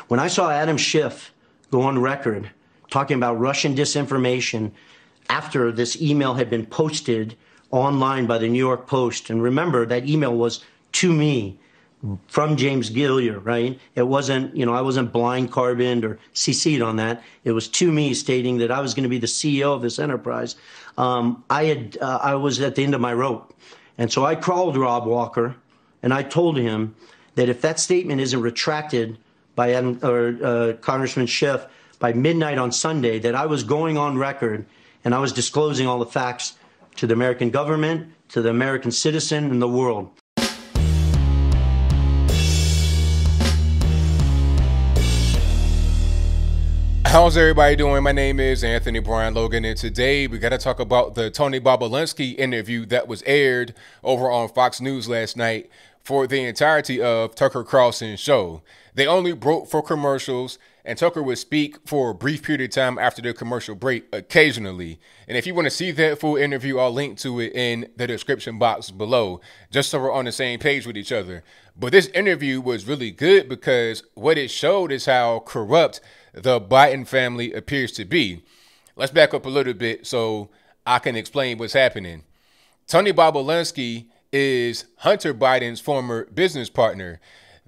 When I saw Adam Schiff go on record talking about Russian disinformation after this email had been posted online by the New York Post, and remember that email was to me from James Gillier, right? It wasn't, I wasn't blind carboned or CC'd on that. It was to me stating that I was going to be the CEO of this enterprise. I was at the end of my rope. And so I called Rob Walker and I told him that if that statement isn't retracted by Congressman Schiff by midnight on Sunday, that I was going on record and I was disclosing all the facts to the American government, to the American citizen, and the world. How's everybody doing? My name is Anthony Brian Logan, and today we got to talk about the Tony Bobulinski interview that was aired over on Fox News last night for the entirety of Tucker Carlson's show. They only broke for commercials, and Tucker would speak for a brief period of time after the commercial break occasionally. And if you want to see that full interview, I'll link to it in the description box below, just so we're on the same page with each other. But this interview was really good because what it showed is how corrupt the Biden family appears to be. Let's back up a little bit so I can explain what's happening. Tony Bobulinski is Hunter Biden's former business partner.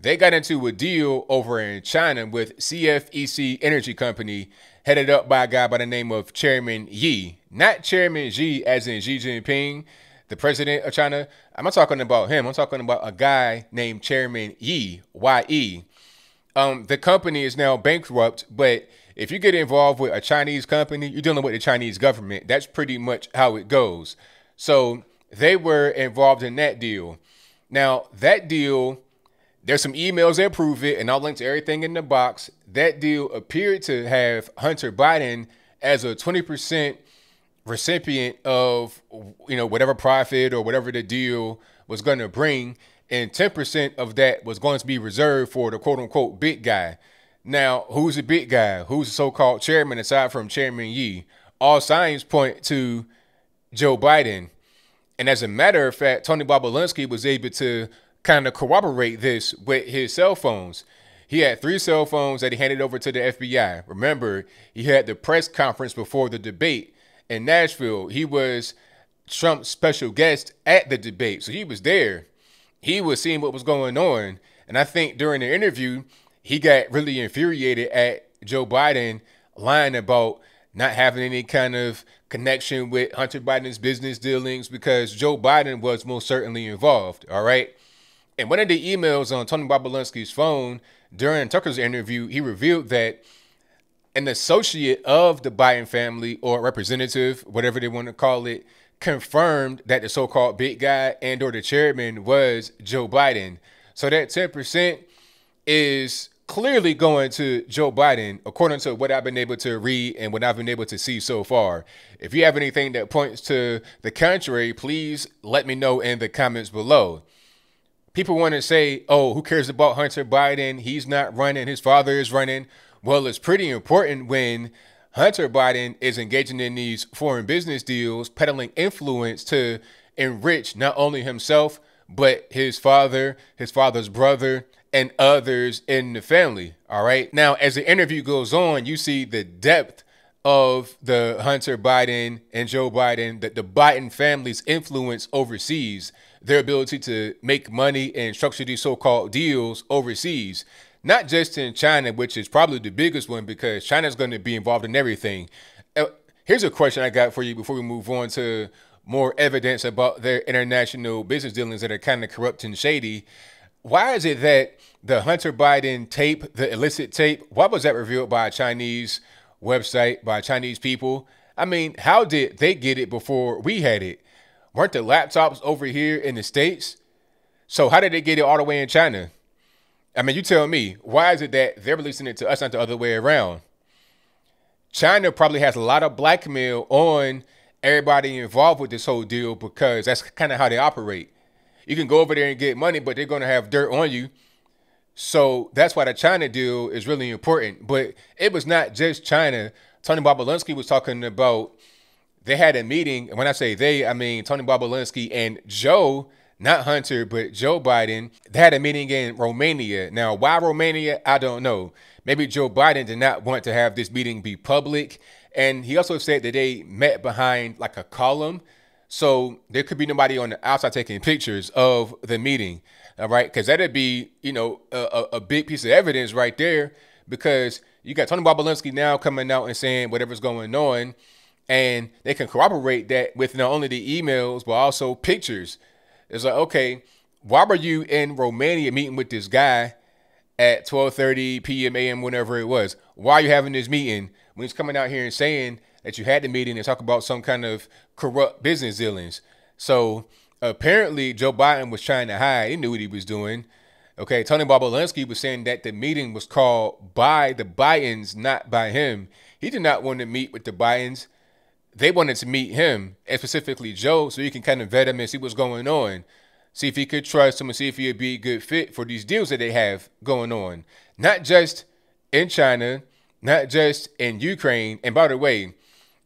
They got into a deal over in China with CFEC Energy Company, headed up by a guy by the name of Chairman Yi. Not Chairman Xi as in Xi Jinping, the president of China. I'm not talking about him. I'm talking about a guy named Chairman Yi, Y-E. The company is now bankrupt, but if you get involved with a Chinese company, you're dealing with the Chinese government. That's pretty much how it goes. So they were involved in that deal. Now, that deal, there's some emails that prove it, and I'll link to everything in the box. That deal appeared to have Hunter Biden as a 20% recipient of, whatever profit or whatever the deal was going to bring. And 10% of that was going to be reserved for the quote-unquote big guy. Now, who's the big guy? Who's the so-called chairman aside from Chairman Yi? All signs point to Joe Biden. And as a matter of fact, Tony Bobulinski was able to kind of corroborate this with his cell phones. He had 3 cell phones that he handed over to the FBI. Remember, he had the press conference before the debate in Nashville. He was Trump's special guest at the debate, so he was there. He was seeing what was going on. And I think during the interview, he got really infuriated at Joe Biden lying about not having any kind of connection with Hunter Biden's business dealings, because Joe Biden was most certainly involved. All right. And one of the emails on Tony Bobulinski's phone during Tucker's interview, he revealed that an associate of the Biden family, or representative, whatever they want to call it, confirmed that the so-called big guy and or the chairman was Joe Biden. So that 10% is clearly going to Joe Biden, according to what I've been able to read and what I've been able to see so far. If you have anything that points to the contrary, please let me know in the comments below. People want to say, oh, who cares about Hunter Biden? He's not running. His father is running. Well, it's pretty important when Hunter Biden is engaging in these foreign business deals, peddling influence to enrich not only himself, but his father, his father's brother, and others in the family. All right. Now, as the interview goes on, you see the depth of the Hunter Biden and Joe Biden, that the Biden family's influence overseas, their ability to make money and structure these so-called deals overseas. Not just in China, which is probably the biggest one, because China's going to be involved in everything. Here's a question I got for you before we move on to more evidence about their international business dealings that are kind of corrupt and shady. Why is it that the Hunter Biden tape, the illicit tape, why was that revealed by a Chinese website, by Chinese people? I mean, how did they get it before we had it? Weren't the laptops over here in the States? So how did they get it all the way in China? I mean, you tell me, why is it that they're releasing it to us, not the other way around? China probably has a lot of blackmail on everybody involved with this whole deal, because that's kind of how they operate. You can go over there and get money, but they're going to have dirt on you. So that's why the China deal is really important. But it was not just China. Tony Bobulinski was talking about, they had a meeting. And when I say they, I mean Tony Bobulinski and Joe, not Hunter, but Joe Biden. They had a meeting in Romania. Now, why Romania? I don't know. Maybe Joe Biden did not want to have this meeting be public. And he also said that they met behind like a column. So there could be nobody on the outside taking pictures of the meeting. All right. Because that'd be, a big piece of evidence right there, because you got Tony Bobulinski now coming out and saying whatever's going on. And they can corroborate that with not only the emails, but also pictures. It's like, okay, why were you in Romania meeting with this guy at 12:30 p.m. a.m., whenever it was? Why are you having this meeting when he's coming out here and saying that you had the meeting and talk about some kind of corrupt business dealings? So apparently Joe Biden was trying to hide. He knew what he was doing. Okay, Tony Bobulinski was saying that the meeting was called by the Bidens, not by him. He did not want to meet with the Bidens. They wanted to meet him, and specifically Joe, so he can kind of vet him and see what's going on. See if he could trust him and see if he'd be a good fit for these deals that they have going on. Not just in China, not just in Ukraine. And by the way,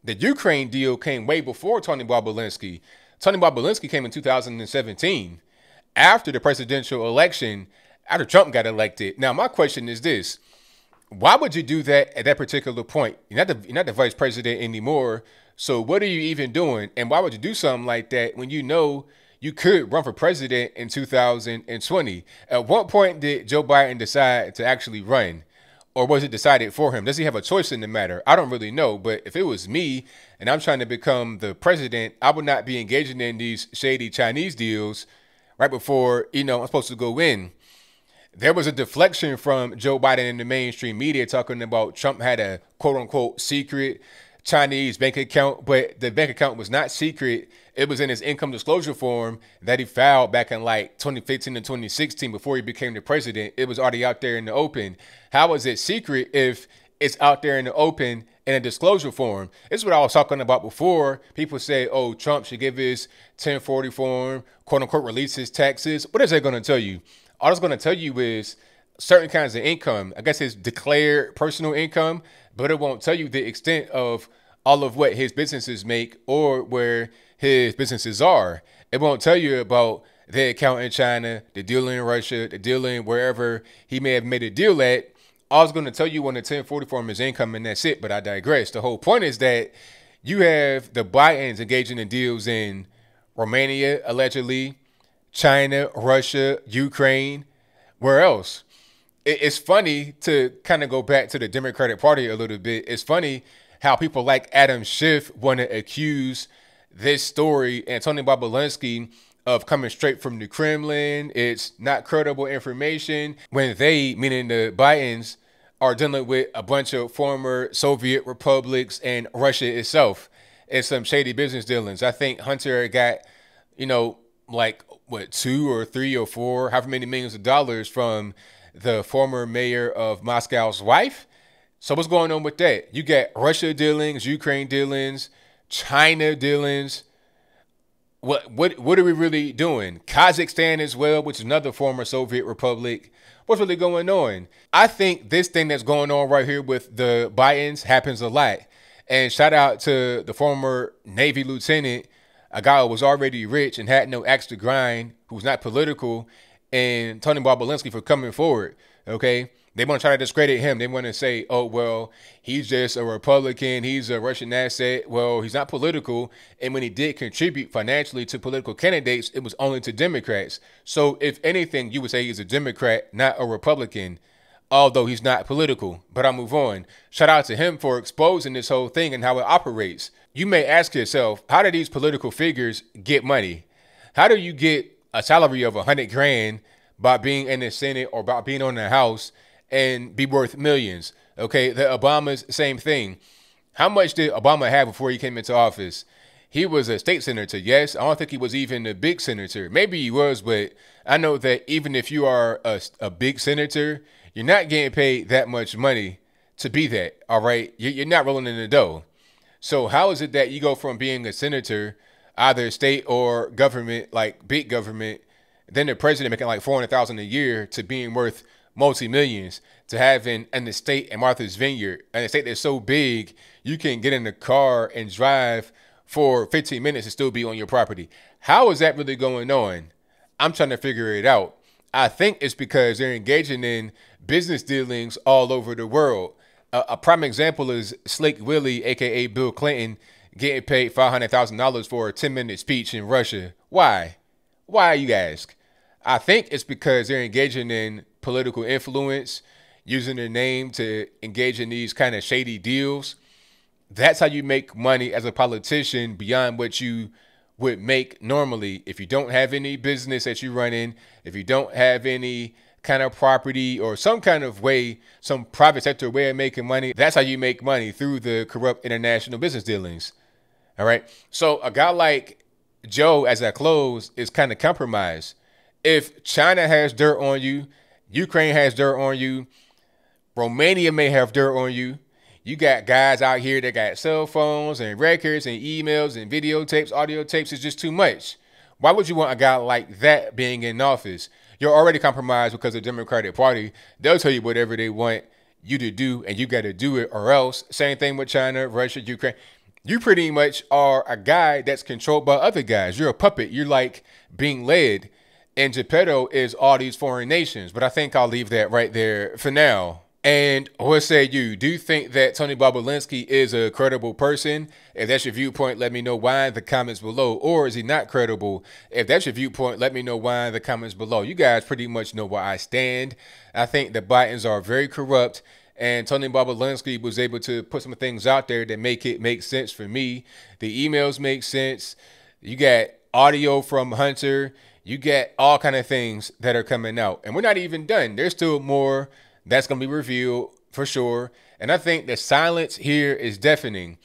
the Ukraine deal came way before Tony Bobulinski. Tony Bobulinski came in 2017, after the presidential election, after Trump got elected. Now, my question is this. Why would you do that at that particular point? You're not the vice president anymore. So what are you even doing? And why would you do something like that when you know you could run for president in 2020? At what point did Joe Biden decide to actually run? Or was it decided for him? Does he have a choice in the matter? I don't really know. But if it was me and I'm trying to become the president, I would not be engaging in these shady Chinese deals right before, I'm supposed to go in. There was a deflection from Joe Biden in the mainstream media talking about Trump had a quote unquote secret Chinese bank account, but the bank account was not secret. It was in his income disclosure form that he filed back in like 2015 and 2016 before he became the president. It was already out there in the open. How is it secret if it's out there in the open in a disclosure form? This is what I was talking about before. People say, oh, Trump should give his 1040 form, quote unquote, release his taxes. What is that going to tell you? All it's going to tell you is certain kinds of income. I guess his declared personal income, but it won't tell you the extent of all of what his businesses make or where his businesses are. It won't tell you about the account in China, the deal in Russia, the deal in wherever he may have made a deal at. All it's going to tell you on the 1040 form is income, and that's it. But I digress. The whole point is that you have the Bidens engaging in deals in Romania, allegedly, China, Russia, Ukraine, where else? It's funny to kind of go back to the Democratic Party a little bit. It's funny how people like Adam Schiff want to accuse this story and Tony Bobulinski of coming straight from the Kremlin. It's not credible information when they, meaning the Bidens, are dealing with a bunch of former Soviet republics and Russia itself and some shady business dealings. I think Hunter got, like what, 2 or 3 or 4, however many millions of dollars from the former mayor of Moscow's wife. So what's going on with that? You got Russia dealings, Ukraine dealings, China dealings. What are we really doing? Kazakhstan as well, which is another former Soviet republic. What's really going on? I think this thing that's going on right here with the Bidens happens a lot. And shout out to the former Navy lieutenant, a guy who was already rich and had no axe to grind, who's not political, and Tony Bobulinski for coming forward, okay? They want to try to discredit him. They want to say, oh, well, he's just a Republican. He's a Russian asset. Well, he's not political. And when he did contribute financially to political candidates, it was only to Democrats. So if anything, you would say he's a Democrat, not a Republican, although he's not political. But I'll move on. Shout out to him for exposing this whole thing and how it operates. You may ask yourself, how do these political figures get money? How do you get a salary of $100,000 by being in the Senate or by being on the House and be worth millions? Okay, the Obamas, same thing. How much did Obama have before he came into office? He was a state senator, yes. I don't think he was even a big senator. Maybe he was, but I know that even if you are a big senator, you're not getting paid that much money to be that, all right? You're not rolling in the dough. So how is it that you go from being a senator, either state or government, like big government, then the president making like $400,000 a year, to being worth multi-millions, to having an estate in Martha's Vineyard, an estate that's so big you can get in the car and drive for 15 minutes and still be on your property? How is that really going on? I'm trying to figure it out. I think it's because they're engaging in business dealings all over the world. A prime example is Slake Willie, aka Bill Clinton, getting paid $500,000 for a 10-minute speech in Russia. Why? Why, you ask? I think it's because they're engaging in political influence, using their name to engage in these kind of shady deals. That's how you make money as a politician beyond what you would make normally if you don't have any business that you run in, if you don't have any kind of property or some kind of way, some private sector way of making money. That's how you make money, through the corrupt international business dealings. All right. So a guy like Joe, as I close, is kind of compromised. If China has dirt on you, Ukraine has dirt on you, Romania may have dirt on you. You got guys out here that got cell phones and records and emails and videotapes, audio tapes. It's just too much. Why would you want a guy like that being in office? You're already compromised because of the Democratic Party. They'll tell you whatever they want you to do, and you got to do it or else. Same thing with China, Russia, Ukraine. You pretty much are a guy that's controlled by other guys. You're a puppet. You're like being led. And Geppetto is all these foreign nations. But I think I'll leave that right there for now. And what say you? Do you think that Tony Bobulinski is a credible person? If that's your viewpoint, let me know why in the comments below. Or is he not credible? If that's your viewpoint, let me know why in the comments below. You guys pretty much know where I stand. I think the Bidens are very corrupt. And Tony Bobulinski was able to put some things out there that make it make sense for me. The emails make sense. You got audio from Hunter. You get all kind of things that are coming out. And we're not even done. There's still more that's going to be revealed for sure. And I think the silence here is deafening.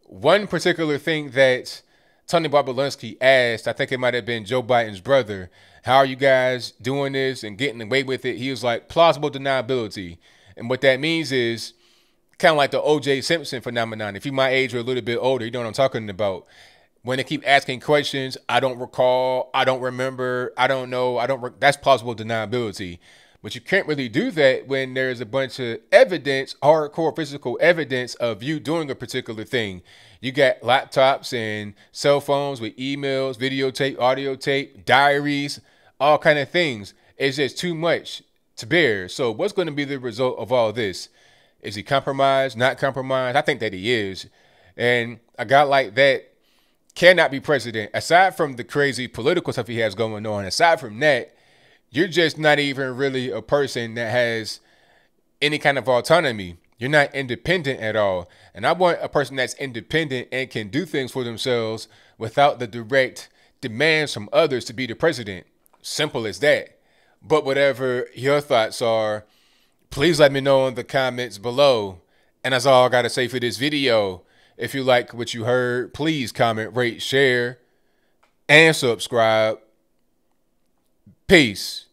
One particular thing that Tony Bobulinski asked, I think it might have been Joe Biden's brother, how are you guys doing this and getting away with it? He was like, plausible deniability. And what that means is kind of like the O.J. Simpson phenomenon. If you're my age or a little bit older, you know what I'm talking about. When they keep asking questions, I don't recall, I don't remember, I don't know, that's plausible deniability. But you can't really do that when there's a bunch of evidence, hardcore physical evidence of you doing a particular thing. You got laptops and cell phones with emails, videotape, audio tape, diaries, all kind of things. It's just too much to bear. So what's going to be the result of all this? Is he compromised, not compromised? I think that he is. And a guy like that cannot be president. Aside from the crazy political stuff he has going on, aside from that, you're just not even really a person that has any kind of autonomy. You're not independent at all. And I want a person that's independent and can do things for themselves without the direct demands from others to be the president. Simple as that. But whatever your thoughts are, please let me know in the comments below. And that's all I got to say for this video. If you like what you heard, please comment, rate, share, and subscribe. Peace.